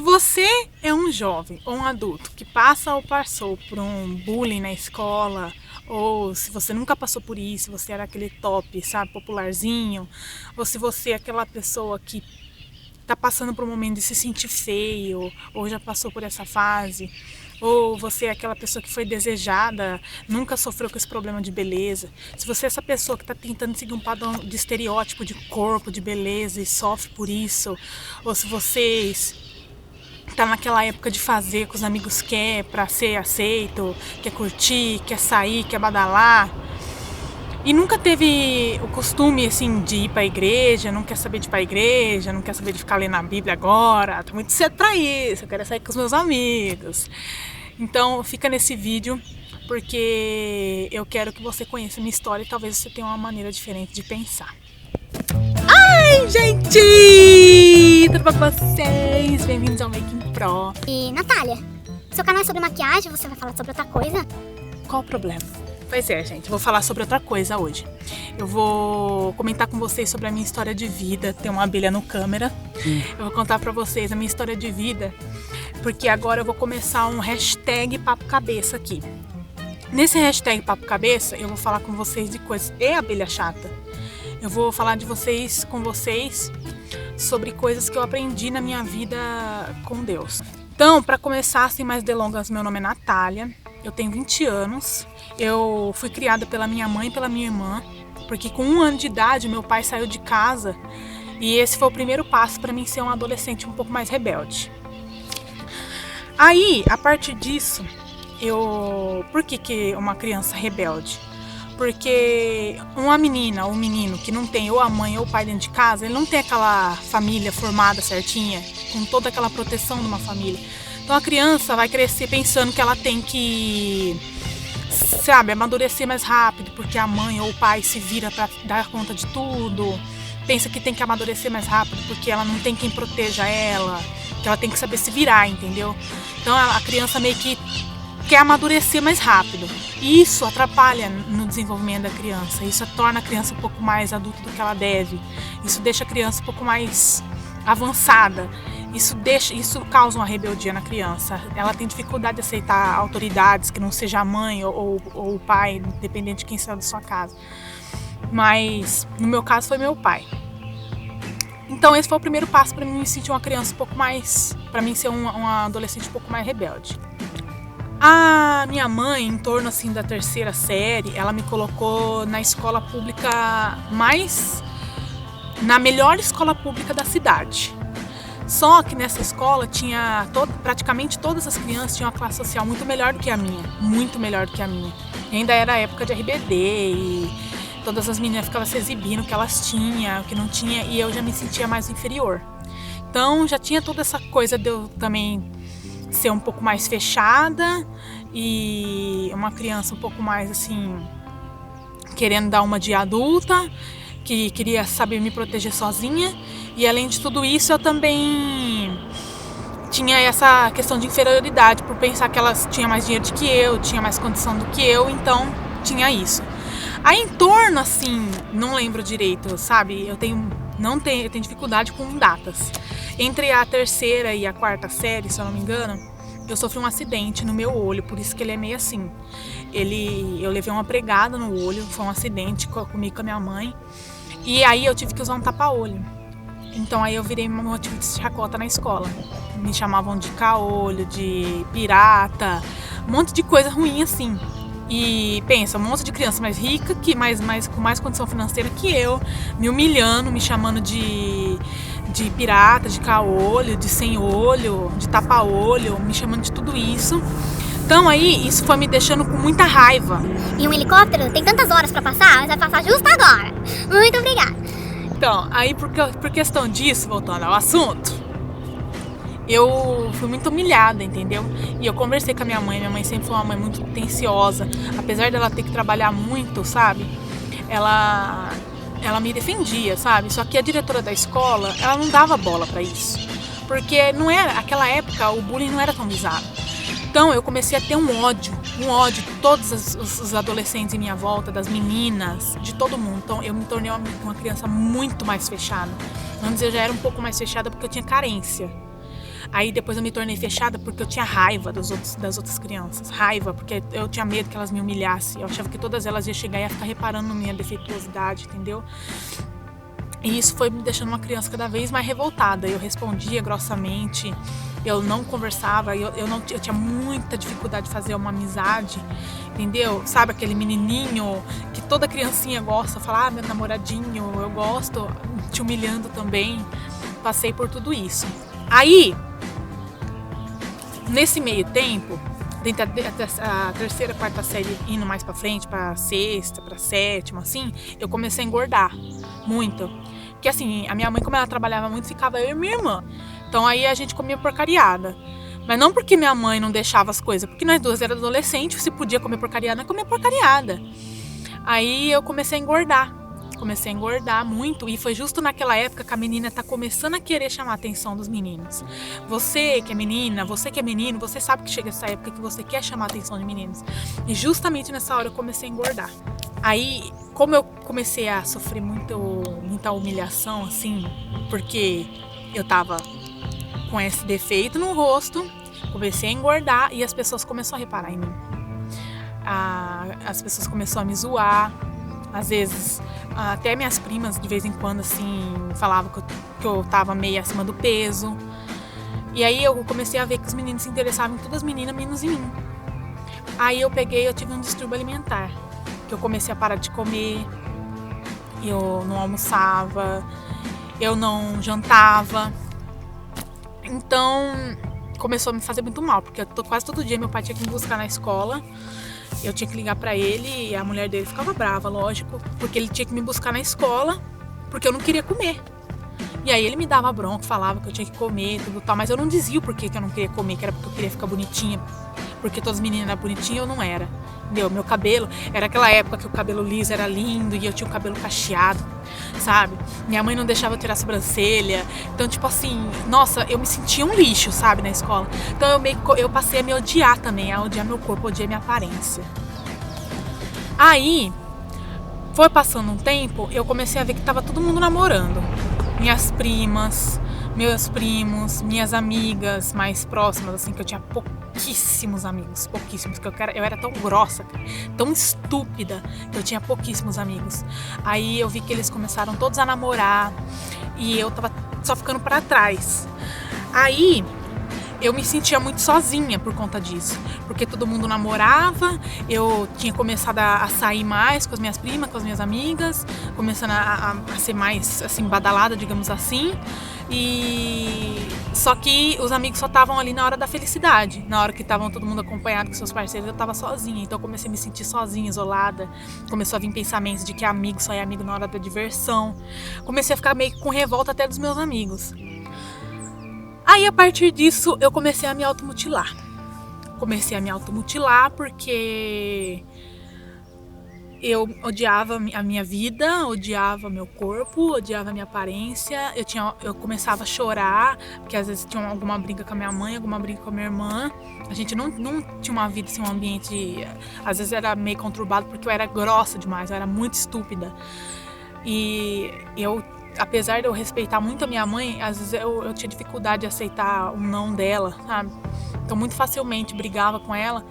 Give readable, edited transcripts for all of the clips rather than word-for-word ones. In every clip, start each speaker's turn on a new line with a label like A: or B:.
A: você é um jovem ou um adulto que passa ou passou por um bullying na escola, ou se você nunca passou por isso, você era aquele top, sabe, popularzinho, ou se você é aquela pessoa que tá passando por um momento de se sentir feio, ou já passou por essa fase, ou você é aquela pessoa que foi desejada, nunca sofreu com esse problema de beleza. Se você é essa pessoa que está tentando seguir um padrão de estereótipo de corpo, de beleza e sofre por isso, ou se vocês tá naquela época de fazer o que os amigos quer para ser aceito, quer curtir, quer sair, quer badalar, e nunca teve o costume, assim, de ir pra igreja, não quer saber de ir pra igreja, não quer saber de ficar lendo a Bíblia agora, tô muito cedo pra isso, eu quero sair com os meus amigos. Então fica nesse vídeo, porque eu quero que você conheça a minha história e talvez você tenha uma maneira diferente de pensar. Ai, gente! Tudo bom com vocês? Bem-vindos ao Making Pro.
B: E, Natália, seu canal é sobre maquiagem, você vai falar sobre outra coisa?
A: Qual o problema? Pois é, gente, eu vou falar sobre outra coisa hoje. Eu vou comentar com vocês sobre a minha história de vida. Tem uma abelha no câmera. Eu vou contar pra vocês a minha história de vida, porque agora eu vou começar um hashtag Papo Cabeça aqui. Nesse hashtag Papo Cabeça, eu vou falar com vocês de coisas... E abelha chata? Eu vou falar com vocês sobre coisas que eu aprendi na minha vida com Deus. Então, para começar, sem mais delongas, meu nome é Natália, eu tenho 20 anos, eu fui criada pela minha mãe e pela minha irmã, porque com 1 ano de idade meu pai saiu de casa e esse foi o primeiro passo para mim ser uma adolescente um pouco mais rebelde. Aí, a partir disso, por que uma criança rebelde? Porque uma menina ou um menino que não tem ou a mãe ou o pai dentro de casa, ele não tem aquela família formada certinha, com toda aquela proteção de uma família. Então a criança vai crescer pensando que ela tem que, sabe, amadurecer mais rápido, porque a mãe ou o pai se vira para dar conta de tudo. Pensa que tem que amadurecer mais rápido porque ela não tem quem proteja ela, que ela tem que saber se virar, entendeu? Então a criança meio que quer amadurecer mais rápido. E isso atrapalha no desenvolvimento da criança. Isso torna a criança um pouco mais adulta do que ela deve. Isso deixa a criança um pouco mais avançada. Isso causa uma rebeldia na criança. Ela tem dificuldade de aceitar autoridades que não seja a mãe ou o pai, dependendo de quem saiu da sua casa. Mas no meu caso foi meu pai. Então esse foi o primeiro passo para mim me sentir uma criança um pouco mais, para mim ser uma adolescente um pouco mais rebelde. A minha mãe, em torno assim da 3ª série, ela me colocou na escola pública na melhor escola pública da cidade. Só que nessa escola tinha praticamente todas as crianças tinham uma classe social muito melhor do que a minha, muito melhor do que a minha. E ainda era a época de RBD e todas as meninas ficavam se exibindo o que elas tinham, o que não tinha, e eu já me sentia mais inferior. Então já tinha toda essa coisa de eu também ser um pouco mais fechada e uma criança um pouco mais assim, querendo dar uma de adulta, que queria saber me proteger sozinha. E além de tudo isso, eu também tinha essa questão de inferioridade, por pensar que elas tinham mais dinheiro do que eu, tinha mais condição do que eu, então tinha isso. Aí em torno, assim, não lembro direito, sabe? Eu tenho dificuldade com datas. Entre a 3ª e a 4ª série, se eu não me engano, eu sofri um acidente no meu olho, por isso que ele é meio assim. Eu levei uma pregada no olho, foi um acidente comigo com a minha mãe. E aí eu tive que usar um tapa-olho. Então aí eu virei um motivo de chacota na escola. Me chamavam de caolho, de pirata, um monte de coisa ruim assim. E pensa, um monte de criança mais rica, com mais condição financeira que eu, me humilhando, me chamando de pirata, de caolho, de sem olho, de tapa-olho, me chamando de tudo isso. Então aí, isso foi me deixando com muita raiva.
B: E um helicóptero tem tantas horas pra passar, mas vai passar justo agora. Muito obrigada.
A: Então, aí por questão disso, voltando ao assunto, eu fui muito humilhada, entendeu? E eu conversei com a minha mãe sempre foi uma mãe muito atenciosa, apesar dela ter que trabalhar muito, sabe? Ela me defendia, sabe? Só que a diretora da escola, ela não dava bola pra isso, porque aquela época o bullying não era tão visado. Então eu comecei a ter um ódio de todos os adolescentes em minha volta, das meninas, de todo mundo. Então eu me tornei uma criança muito mais fechada. Antes eu já era um pouco mais fechada porque eu tinha carência. Aí depois eu me tornei fechada porque eu tinha raiva das outras crianças. Raiva, porque eu tinha medo que elas me humilhassem. Eu achava que todas elas iam chegar e ia ficar reparando na minha defeituosidade, entendeu? E isso foi me deixando uma criança cada vez mais revoltada. Eu respondia grossamente, eu não conversava, eu tinha muita dificuldade de fazer uma amizade, entendeu? Sabe aquele menininho que toda criancinha gosta, falar, meu namoradinho, eu gosto, te humilhando também. Passei por tudo isso. Aí, nesse meio tempo, dentro da terceira, quarta série, indo mais pra frente, pra sexta, pra sétima, assim, eu comecei a engordar muito. Porque assim, a minha mãe, como ela trabalhava muito, ficava eu e minha irmã. Então aí a gente comia porcariada. Mas não porque minha mãe não deixava as coisas, porque nós duas éramos adolescentes, se podia comer porcariada, nós comia porcariada. Aí eu comecei a engordar muito, e foi justo naquela época que a menina tá começando a querer chamar a atenção dos meninos. Você que é menina, você que é menino, você sabe que chega essa época que você quer chamar a atenção de meninos. E justamente nessa hora eu comecei a engordar. Aí, como eu comecei a sofrer muita humilhação, assim, porque eu tava com esse defeito no rosto, comecei a engordar e as pessoas começaram a reparar em mim. As pessoas começaram a me zoar. Às vezes, até minhas primas, de vez em quando, assim, falavam que eu tava meio acima do peso. E aí eu comecei a ver que os meninos se interessavam em todas as meninas, menos em mim. Aí eu tive um distúrbio alimentar, que eu comecei a parar de comer, eu não almoçava, eu não jantava. Então, começou a me fazer muito mal, porque quase todo dia meu pai tinha que me buscar na escola. Eu tinha que ligar pra ele e a mulher dele ficava brava, lógico, porque ele tinha que me buscar na escola, porque eu não queria comer. E aí ele me dava bronca, falava que eu tinha que comer, tudo tal, mas eu não dizia o porquê que eu não queria comer, que era porque eu queria ficar bonitinha, porque todas as meninas eram bonitinhas e eu não era. Entendeu? Meu cabelo, era aquela época que o cabelo liso era lindo e eu tinha o cabelo cacheado, sabe? Minha mãe não deixava eu tirar a sobrancelha. Então, tipo assim, nossa, eu me sentia um lixo, sabe, na escola. Então eu passei a me odiar também, a odiar meu corpo, a odiar minha aparência. Aí, foi passando um tempo, eu comecei a ver que tava todo mundo namorando. Minhas primas, meus primos, minhas amigas mais próximas, assim, que eu tinha pouquíssimos amigos, pouquíssimos, que eu era tão grossa, tão estúpida, que eu tinha pouquíssimos amigos. Aí eu vi que eles começaram todos a namorar e eu tava só ficando pra trás. Aí eu me sentia muito sozinha por conta disso, porque todo mundo namorava, eu tinha começado a sair mais com as minhas primas, com as minhas amigas, começando a ser mais, assim, badalada, digamos assim, e só que os amigos só estavam ali na hora da felicidade, na hora que estavam todo mundo acompanhado com seus parceiros, eu tava sozinha, então eu comecei a me sentir sozinha, isolada, começou a vir pensamentos de que amigo só é amigo na hora da diversão, comecei a ficar meio com revolta até dos meus amigos. Aí, a partir disso, eu comecei a me automutilar. Comecei a me automutilar porque eu odiava a minha vida, odiava meu corpo, odiava a minha aparência. Eu começava a chorar, porque às vezes tinha alguma briga com a minha mãe, alguma briga com a minha irmã. A gente não tinha uma vida, assim, um ambiente... Às vezes era meio conturbado, porque eu era grossa demais, eu era muito estúpida. E apesar de eu respeitar muito a minha mãe, às vezes eu tinha dificuldade de aceitar o não dela, sabe? Então, muito facilmente brigava com ela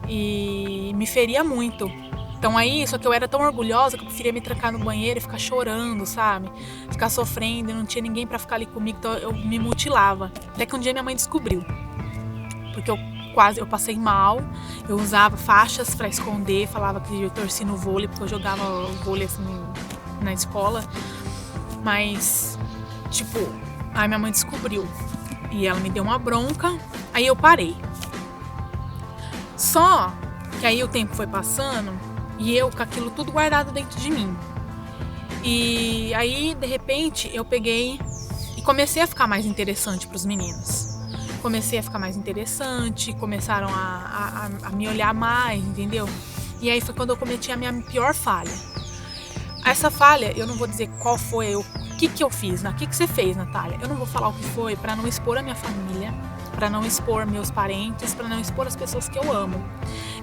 A: e me feria muito. Então, aí, só que eu era tão orgulhosa que eu preferia me trancar no banheiro e ficar chorando, sabe? Ficar sofrendo e não tinha ninguém pra ficar ali comigo, então eu me mutilava. Até que um dia minha mãe descobriu, porque eu passei mal, eu usava faixas pra esconder, falava que eu torci no vôlei, porque eu jogava o vôlei assim na escola. Mas, tipo, aí minha mãe descobriu e ela me deu uma bronca, aí eu parei. Só que aí o tempo foi passando e eu com aquilo tudo guardado dentro de mim. E aí, de repente, eu peguei e comecei a ficar mais interessante pros meninos. Comecei a ficar mais interessante, começaram a me olhar mais, entendeu? E aí foi quando eu cometi a minha pior falha. Essa falha, eu não vou dizer qual foi, o que eu fiz, né? O que você fez, Natália? Eu não vou falar o que foi pra não expor a minha família, pra não expor meus parentes, pra não expor as pessoas que eu amo.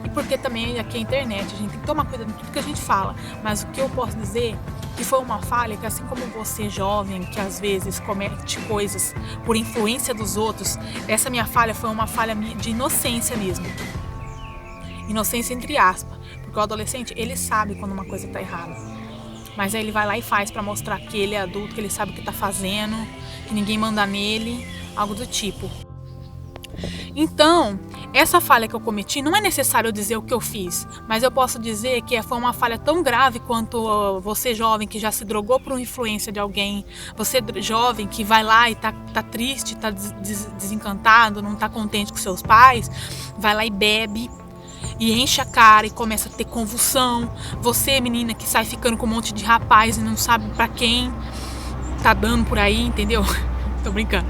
A: E porque também aqui é a internet, a gente tem que tomar cuidado com tudo que a gente fala. Mas o que eu posso dizer que foi uma falha que, assim como você, jovem, que às vezes comete coisas por influência dos outros, essa minha falha foi uma falha de inocência mesmo. Inocência entre aspas, porque o adolescente, ele sabe quando uma coisa tá errada. Mas aí ele vai lá e faz pra mostrar que ele é adulto, que ele sabe o que tá fazendo, que ninguém manda nele, algo do tipo. Então, essa falha que eu cometi, não é necessário eu dizer o que eu fiz, mas eu posso dizer que foi uma falha tão grave quanto você jovem que já se drogou por uma influência de alguém, você jovem que vai lá e tá triste, tá desencantado, não tá contente com seus pais, vai lá e bebe e enche a cara e começa a ter convulsão. Você, menina, que sai ficando com um monte de rapaz e não sabe pra quem tá dando por aí, entendeu? Tô brincando.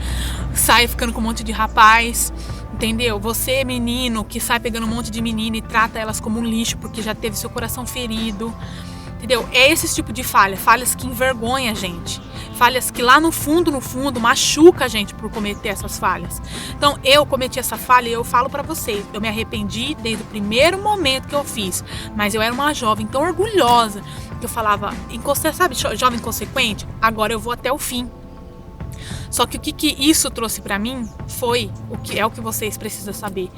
A: Sai ficando com um monte de rapaz, entendeu? Você, menino, que sai pegando um monte de menina e trata elas como um lixo porque já teve seu coração ferido, entendeu? É esse tipo de falha, falhas que envergonha a gente, falhas que lá no fundo, machuca a gente por cometer essas falhas. Então, eu cometi essa falha e eu falo pra vocês, eu me arrependi desde o primeiro momento que eu fiz, mas eu era uma jovem tão orgulhosa que eu falava, sabe, jovem consequente, agora eu vou até o fim. Só que o que isso trouxe pra mim foi o que vocês precisam saber.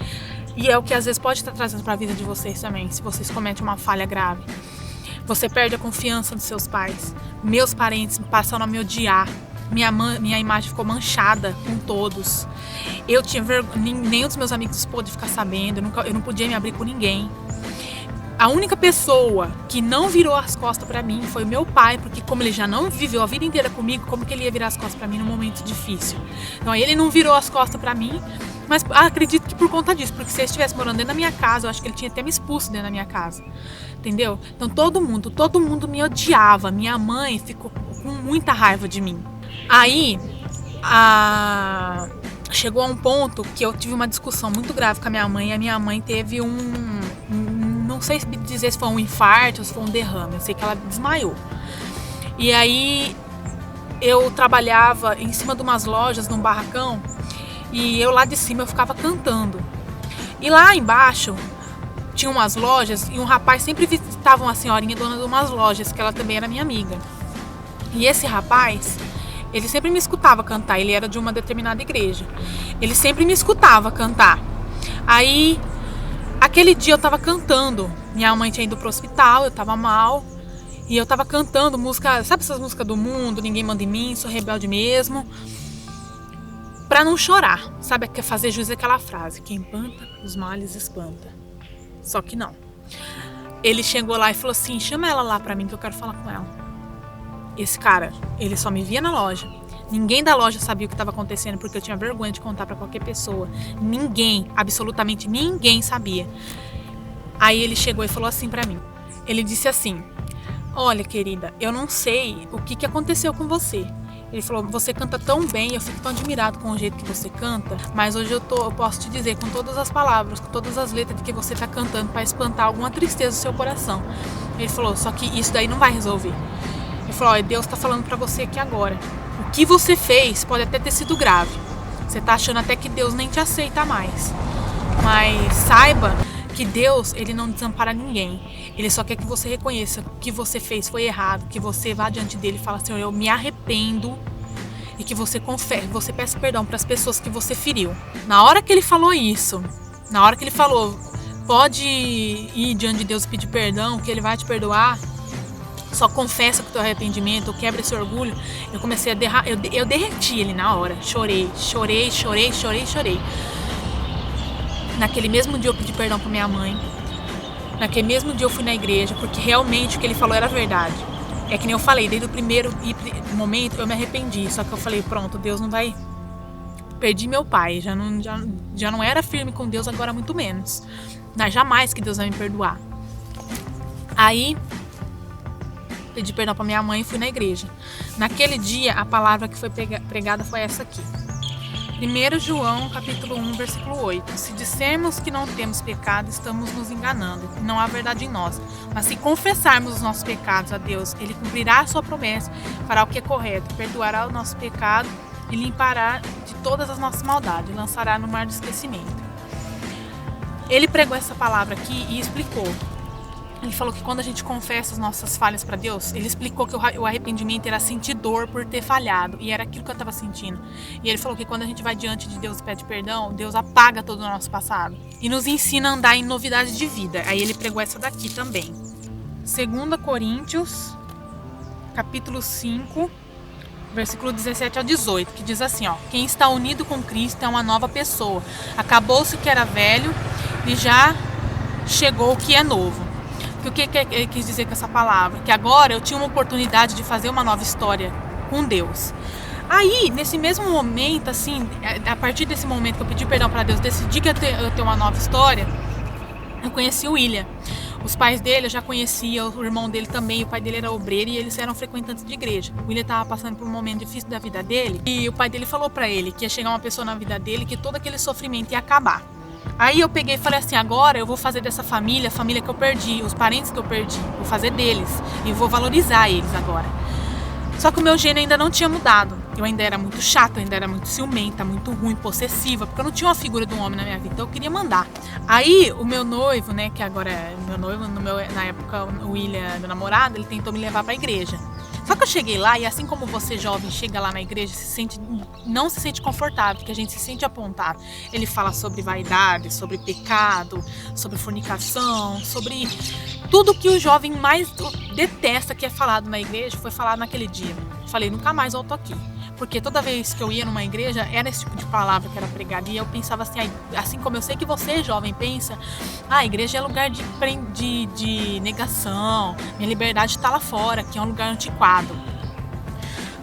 A: E é o que às vezes pode estar trazendo pra vida de vocês também, se vocês cometem uma falha grave. Você perde a confiança dos seus pais. Meus parentes passaram a me odiar. Minha imagem ficou manchada com todos. Eu tinha nenhum dos meus amigos pôde ficar sabendo. Eu não podia me abrir com ninguém. A única pessoa que não virou as costas pra mim foi o meu pai, porque como ele já não viveu a vida inteira comigo, como que ele ia virar as costas pra mim num momento difícil? Então ele não virou as costas pra mim, mas acredito que por conta disso, porque se ele estivesse morando dentro da minha casa, eu acho que ele tinha até me expulso dentro da minha casa, entendeu? Então todo mundo me odiava, minha mãe ficou com muita raiva de mim. Aí, chegou a um ponto que eu tive uma discussão muito grave com a minha mãe, e a minha mãe teve não sei dizer se foi um infarto ou se foi um derrame, eu sei que ela desmaiou. E aí eu trabalhava em cima de umas lojas, num barracão, e eu lá de cima eu ficava cantando. E lá embaixo tinha umas lojas e um rapaz sempre visitava uma senhorinha dona de umas lojas, que ela também era minha amiga. E esse rapaz, ele sempre me escutava cantar, ele era de uma determinada igreja. Ele sempre me escutava cantar. Aí aquele dia eu tava cantando, minha mãe tinha ido pro hospital, eu tava mal, e eu tava cantando música, sabe essas músicas do mundo, ninguém manda em mim, sou rebelde mesmo, pra não chorar, sabe, fazer jus àquela frase, quem planta, os males espanta, só que não. Ele chegou lá e falou assim, chama ela lá pra mim que eu quero falar com ela. Esse cara, ele só me via na loja. Ninguém da loja sabia o que estava acontecendo porque eu tinha vergonha de contar para qualquer pessoa. Ninguém, absolutamente ninguém sabia. Aí ele chegou e falou assim para mim. Ele disse assim, olha querida, eu não sei o que aconteceu com você. Ele falou, você canta tão bem, eu fico tão admirado com o jeito que você canta, mas hoje eu posso te dizer com todas as palavras, com todas as letras de que você tá cantando para espantar alguma tristeza do seu coração. Ele falou, só que isso daí não vai resolver. Ele falou, olha, Deus tá falando para você aqui agora. O que você fez pode até ter sido grave. Você tá achando até que Deus nem te aceita mais. Mas saiba que Deus, ele não desampara ninguém. Ele só quer que você reconheça que o que você fez foi errado, que você vá diante dele e fala, Senhor, eu me arrependo, e que você confesse, você peça perdão para as pessoas que você feriu. Na hora que ele falou isso, na hora que ele falou, pode ir diante de Deus e pedir perdão, que ele vai te perdoar, só confessa com o teu arrependimento, quebra esse orgulho, eu comecei a eu derreti ele na hora, chorei. Naquele mesmo dia eu pedi perdão pra minha mãe, naquele mesmo dia eu fui na igreja, porque realmente o que ele falou era verdade. É que nem eu falei, desde o primeiro momento eu me arrependi, só que eu falei, pronto, Deus não vai... Perdi meu pai, já não era firme com Deus, agora muito menos. Jamais que Deus vai me perdoar. Aí... pedi perdão para minha mãe e fui na igreja. Naquele dia, a palavra que foi pregada foi essa aqui. 1 João, capítulo 1, versículo 8. Se dissermos que não temos pecado, estamos nos enganando. Não há verdade em nós. Mas se confessarmos os nossos pecados a Deus, Ele cumprirá a sua promessa, fará o que é correto, perdoará o nosso pecado e limpará de todas as nossas maldades, lançará no mar do esquecimento. Ele pregou essa palavra aqui e explicou. Ele falou que quando a gente confessa as nossas falhas para Deus, ele explicou que o arrependimento era sentir dor por ter falhado, e era aquilo que eu estava sentindo. E ele falou que quando a gente vai diante de Deus e pede perdão, Deus apaga todo o nosso passado e nos ensina a andar em novidades de vida. Aí ele pregou essa daqui também. 2 Coríntios, capítulo 5, versículo 17 ao 18, que diz assim, ó: quem está unido com Cristo é uma nova pessoa. Acabou-se o que era velho e já chegou o que é novo. O que ele quis dizer com essa palavra? Que agora eu tinha uma oportunidade de fazer uma nova história com Deus. Aí, nesse mesmo momento, assim, a partir desse momento que eu pedi perdão para Deus, decidi que eu ter uma nova história, eu conheci o William. Os pais dele eu já conhecia, o irmão dele também, o pai dele era obreiro e eles eram frequentantes de igreja. O William estava passando por um momento difícil da vida dele e o pai dele falou para ele que ia chegar uma pessoa na vida dele que todo aquele sofrimento ia acabar. Aí eu peguei e falei assim, agora eu vou fazer dessa família, a família que eu perdi, os parentes que eu perdi, vou fazer deles e vou valorizar eles agora. Só que o meu gênio ainda não tinha mudado. Eu ainda era muito chata, eu ainda era muito ciumenta, muito ruim, possessiva, porque eu não tinha uma figura de um homem na minha vida, então eu queria mandar. Aí o meu noivo, né, que agora é meu noivo, na época o William, meu namorado, ele tentou me levar pra igreja. Só que eu cheguei lá e assim como você jovem chega lá na igreja, não se sente confortável, porque a gente se sente apontado. Ele fala sobre vaidade, sobre pecado, sobre fornicação, sobre tudo que o jovem mais detesta que é falado na igreja, foi falado naquele dia. Falei, nunca mais volto aqui. Porque toda vez que eu ia numa igreja, era esse tipo de palavra que era pregada. E eu pensava assim como eu sei que você, jovem, pensa, a igreja é lugar de negação, minha liberdade está lá fora, que é um lugar antiquado.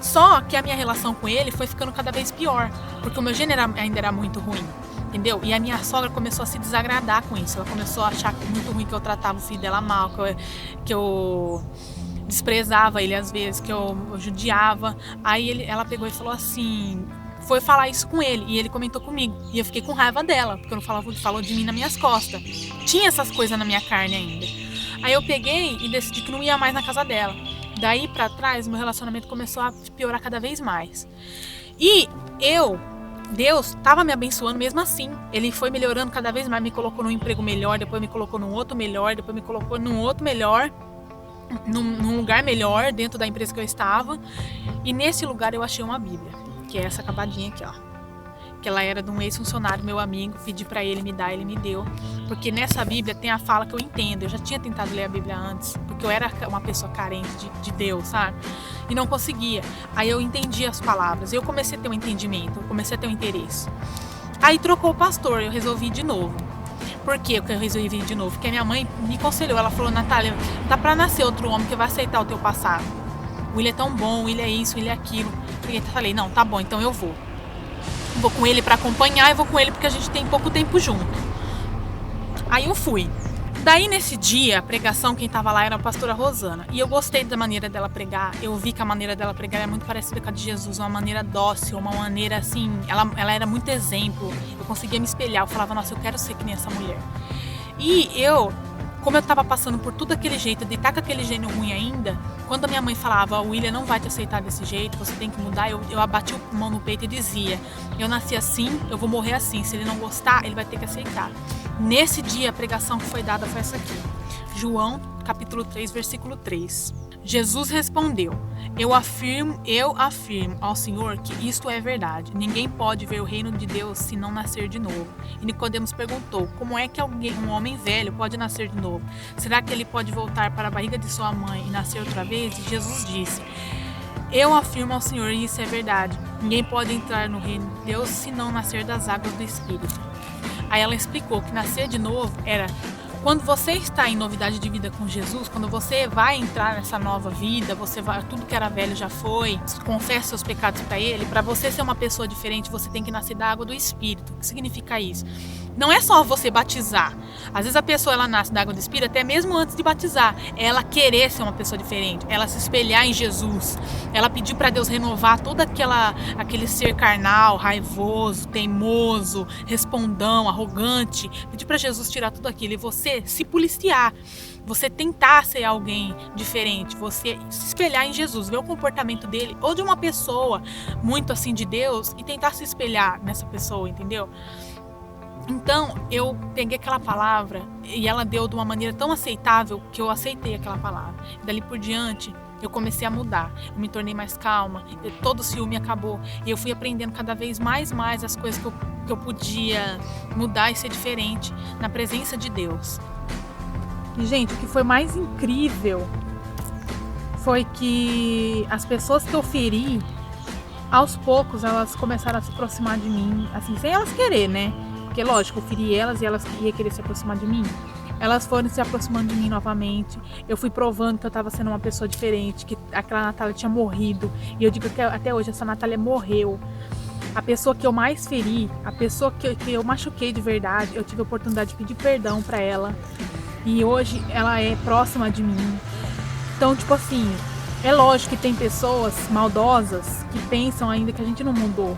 A: Só que a minha relação com ele foi ficando cada vez pior, porque o meu gênero ainda era muito ruim, entendeu? E a minha sogra começou a se desagradar com isso. Ela começou a achar muito ruim que eu tratava o filho dela mal, que eu desprezava ele às vezes, que eu judiava. Aí ela pegou e falou assim, foi falar isso com ele, e ele comentou comigo, e eu fiquei com raiva dela, porque eu não falou de mim nas minhas costas. Tinha essas coisas na minha carne ainda. Aí eu peguei e decidi que não ia mais na casa dela. Daí pra trás, meu relacionamento começou a piorar cada vez mais. E Deus estava me abençoando mesmo assim. Ele foi melhorando cada vez mais, me colocou num emprego melhor, depois me colocou num outro melhor, depois me colocou num outro melhor, num lugar melhor dentro da empresa que eu estava. E nesse lugar eu achei uma Bíblia, que é essa acabadinha aqui, ó. Que ela era de um ex-funcionário, meu amigo, pedi pra ele me dar, ele me deu. Porque nessa Bíblia tem a fala que eu entendo. Eu já tinha tentado ler a Bíblia antes, porque eu era uma pessoa carente de Deus, sabe? E não conseguia. Aí eu entendi as palavras, eu comecei a ter um entendimento, eu comecei a ter um interesse. Aí trocou o pastor, eu resolvi ir de novo. Por que eu resolvi ir de novo? Porque a minha mãe me aconselhou, ela falou, Natália, tá pra nascer outro homem que vai aceitar o teu passado. O William é tão bom, o William é isso, o William é aquilo. E eu falei, não, tá bom, então eu vou. Vou com ele pra acompanhar e vou com ele porque a gente tem pouco tempo junto. Aí eu fui. Daí nesse dia, a pregação, quem tava lá era a pastora Rosana. E eu gostei da maneira dela pregar. Eu vi que a maneira dela pregar é muito parecida com a de Jesus. Uma maneira dócil, uma maneira assim... Ela era muito exemplo. Eu conseguia me espelhar. Eu falava, nossa, eu quero ser que nem essa mulher. E como eu tava passando por tudo aquele jeito, de estar com aquele gênio ruim ainda, quando a minha mãe falava, o William não vai te aceitar desse jeito, você tem que mudar, eu abati a mão no peito e dizia, eu nasci assim, eu vou morrer assim, se ele não gostar, ele vai ter que aceitar. Nesse dia, a pregação que foi dada foi essa aqui. João, capítulo 3, versículo 3. Jesus respondeu, eu afirmo ao Senhor que isto é verdade. Ninguém pode ver o reino de Deus se não nascer de novo. E Nicodemos perguntou, como é que um homem velho pode nascer de novo? Será que ele pode voltar para a barriga de sua mãe e nascer outra vez? E Jesus disse, eu afirmo ao Senhor, e isso é verdade. Ninguém pode entrar no reino de Deus se não nascer das águas do Espírito. Aí ela explicou que nascer de novo era... Quando você está em novidade de vida com Jesus, quando você vai entrar nessa nova vida, tudo que era velho já foi, confessa seus pecados para Ele, para você ser uma pessoa diferente, você tem que nascer da água do Espírito. O que significa isso? Não é só você batizar. Às vezes a pessoa ela nasce da água do Espírito até mesmo antes de batizar. Ela querer ser uma pessoa diferente, ela se espelhar em Jesus, ela pedir para Deus renovar todo aquele ser carnal, raivoso, teimoso, respondão, arrogante, pedir para Jesus tirar tudo aquilo e você se policiar, você tentar ser alguém diferente, você se espelhar em Jesus, ver o comportamento dele ou de uma pessoa muito assim de Deus e tentar se espelhar nessa pessoa, entendeu? Então, eu peguei aquela palavra e ela deu de uma maneira tão aceitável que eu aceitei aquela palavra. E dali por diante, eu comecei a mudar. Eu me tornei mais calma, todo o ciúme acabou. E eu fui aprendendo cada vez mais as coisas que eu podia mudar e ser diferente na presença de Deus. E, gente, o que foi mais incrível foi que as pessoas que eu feri, aos poucos, elas começaram a se aproximar de mim, assim, sem elas querer, né? Porque, lógico, eu feri elas e elas iam querer se aproximar de mim. Elas foram se aproximando de mim novamente. Eu fui provando que eu tava sendo uma pessoa diferente, que aquela Natália tinha morrido. E eu digo que até hoje essa Natália morreu. A pessoa que eu mais feri, a pessoa que eu machuquei de verdade, eu tive a oportunidade de pedir perdão pra ela. E hoje ela é próxima de mim. Então, tipo assim, é lógico que tem pessoas maldosas que pensam ainda que a gente não mudou.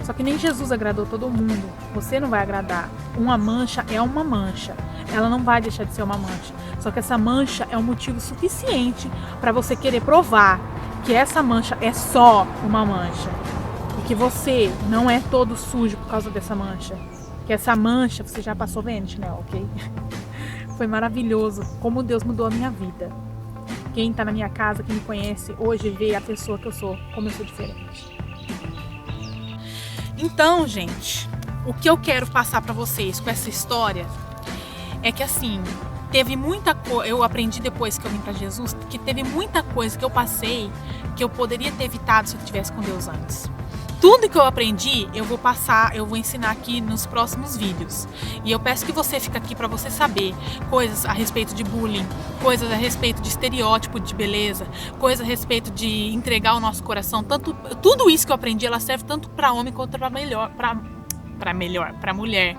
A: Só que nem Jesus agradou todo mundo. Você não vai agradar. Uma mancha é uma mancha. Ela não vai deixar de ser uma mancha. Só que essa mancha é um motivo suficiente para você querer provar que essa mancha é só uma mancha. E que você não é todo sujo por causa dessa mancha. Que essa mancha você já passou vendo, né? Ok? Foi maravilhoso como Deus mudou a minha vida. Quem tá na minha casa, quem me conhece, hoje vê a pessoa que eu sou, como eu sou diferente. Então, gente, o que eu quero passar pra vocês com essa história é que, assim, teve muita coisa, eu aprendi depois que eu vim pra Jesus, que teve muita coisa que eu passei que eu poderia ter evitado se eu estivesse com Deus antes. Tudo que eu aprendi, eu vou passar, eu vou ensinar aqui nos próximos vídeos. E eu peço que você fique aqui para você saber coisas a respeito de bullying, coisas a respeito de estereótipo de beleza, coisas a respeito de entregar o nosso coração. Tudo isso que eu aprendi, ela serve tanto para homem quanto para mulher.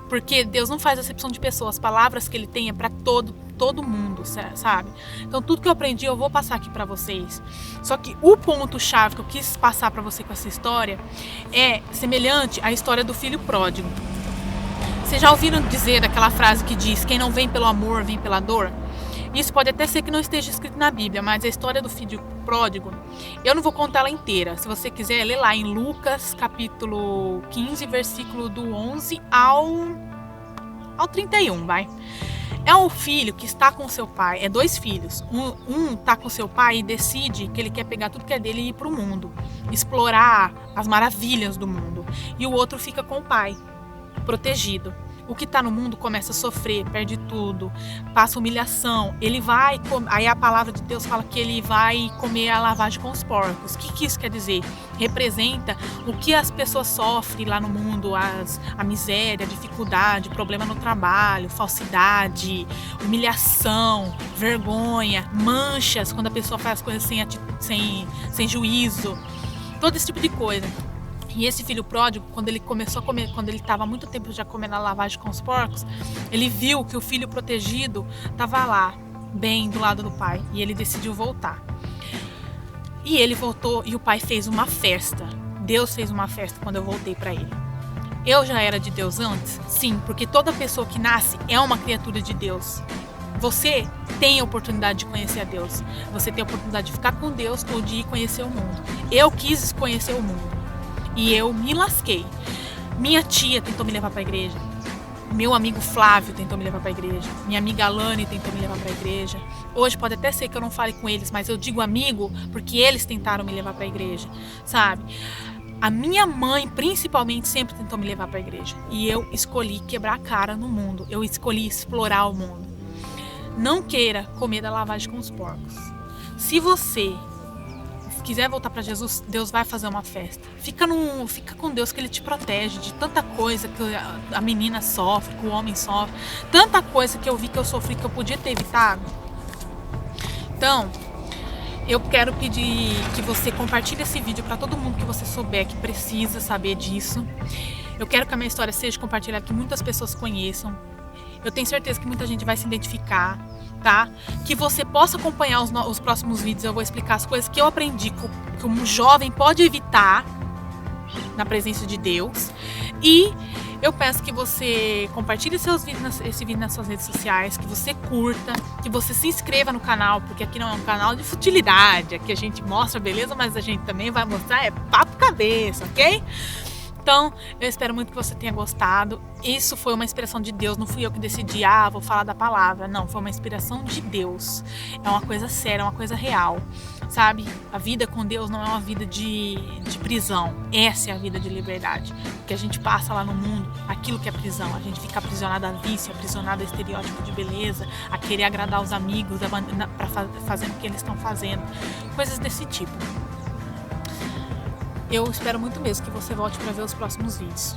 A: Porque Deus não faz acepção de pessoas. As palavras que Ele tem é para todo mundo, sabe? Então tudo que eu aprendi eu vou passar aqui pra vocês. Só que o ponto-chave que eu quis passar pra você com essa história é semelhante à história do filho pródigo. Vocês já ouviram dizer daquela frase que diz: quem não vem pelo amor, vem pela dor? Isso pode até ser que não esteja escrito na Bíblia, mas a história do filho pródigo, eu não vou contar ela inteira. Se você quiser, lê lá em Lucas, capítulo 15, versículo do 11 ao 31, vai. É um filho que está com seu pai, é dois filhos. Um está com seu pai e decide que ele quer pegar tudo que é dele e ir para o mundo, explorar as maravilhas do mundo. E o outro fica com o pai, protegido. O que está no mundo começa a sofrer, perde tudo, passa humilhação. Ele vai, aí a palavra de Deus fala que ele vai comer a lavagem com os porcos. O que isso quer dizer? Representa o que as pessoas sofrem lá no mundo, a miséria, a dificuldade, problema no trabalho, falsidade, humilhação, vergonha, manchas, quando a pessoa faz as coisas sem juízo, todo esse tipo de coisa. E esse filho pródigo, quando ele começou a comer, quando ele estava há muito tempo já comendo a lavagem com os porcos, ele viu que o filho protegido estava lá, bem do lado do pai, e ele decidiu voltar. E ele voltou e o pai fez uma festa. Deus fez uma festa quando eu voltei para ele. Eu já era de Deus antes? Sim, porque toda pessoa que nasce é uma criatura de Deus. Você tem a oportunidade de conhecer a Deus. Você tem a oportunidade de ficar com Deus ou de ir conhecer o mundo. Eu quis conhecer o mundo. E eu me lasquei. Minha tia tentou me levar para a igreja. Meu amigo Flávio tentou me levar para a igreja. Minha amiga Alane tentou me levar para a igreja. Hoje pode até ser que eu não fale com eles, mas eu digo amigo porque eles tentaram me levar para a igreja, sabe? A minha mãe, principalmente, sempre tentou me levar para a igreja. E eu escolhi quebrar a cara no mundo. Eu escolhi explorar o mundo. Não queira comer da lavagem com os porcos. Se você quiser voltar para Jesus, Deus vai fazer uma festa. Fica com Deus que Ele te protege de tanta coisa que a menina sofre, que o homem sofre. Tanta coisa que eu vi que eu sofri que eu podia ter evitado. Então, eu quero pedir que você compartilhe esse vídeo para todo mundo que você souber que precisa saber disso. Eu quero que a minha história seja compartilhada, que muitas pessoas conheçam. Eu tenho certeza que muita gente vai se identificar, tá? Que você possa acompanhar os próximos vídeos. Eu vou explicar as coisas que eu aprendi que um jovem pode evitar na presença de Deus. E eu peço que você compartilhe esse vídeo nas suas redes sociais, que você curta, que você se inscreva no canal, porque aqui não é um canal de futilidade. Aqui a gente mostra beleza, mas a gente também vai mostrar papo cabeça, ok? Então, eu espero muito que você tenha gostado. Isso foi uma inspiração de Deus, não fui eu que decidi, vou falar da palavra. Não, foi uma inspiração de Deus. É uma coisa séria, é uma coisa real, sabe? A vida com Deus não é uma vida de prisão. Essa é a vida de liberdade. Porque a gente passa lá no mundo, aquilo que é prisão. A gente fica aprisionado a vício, aprisionado a estereótipo de beleza, a querer agradar os amigos, para fazer o que eles estão fazendo. Coisas desse tipo. Eu espero muito mesmo que você volte para ver os próximos vídeos,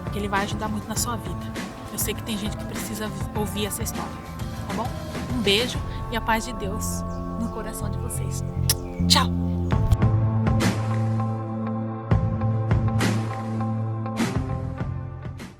A: porque ele vai ajudar muito na sua vida. Eu sei que tem gente que precisa ouvir essa história, tá bom? Um beijo e a paz de Deus no coração de vocês. Tchau!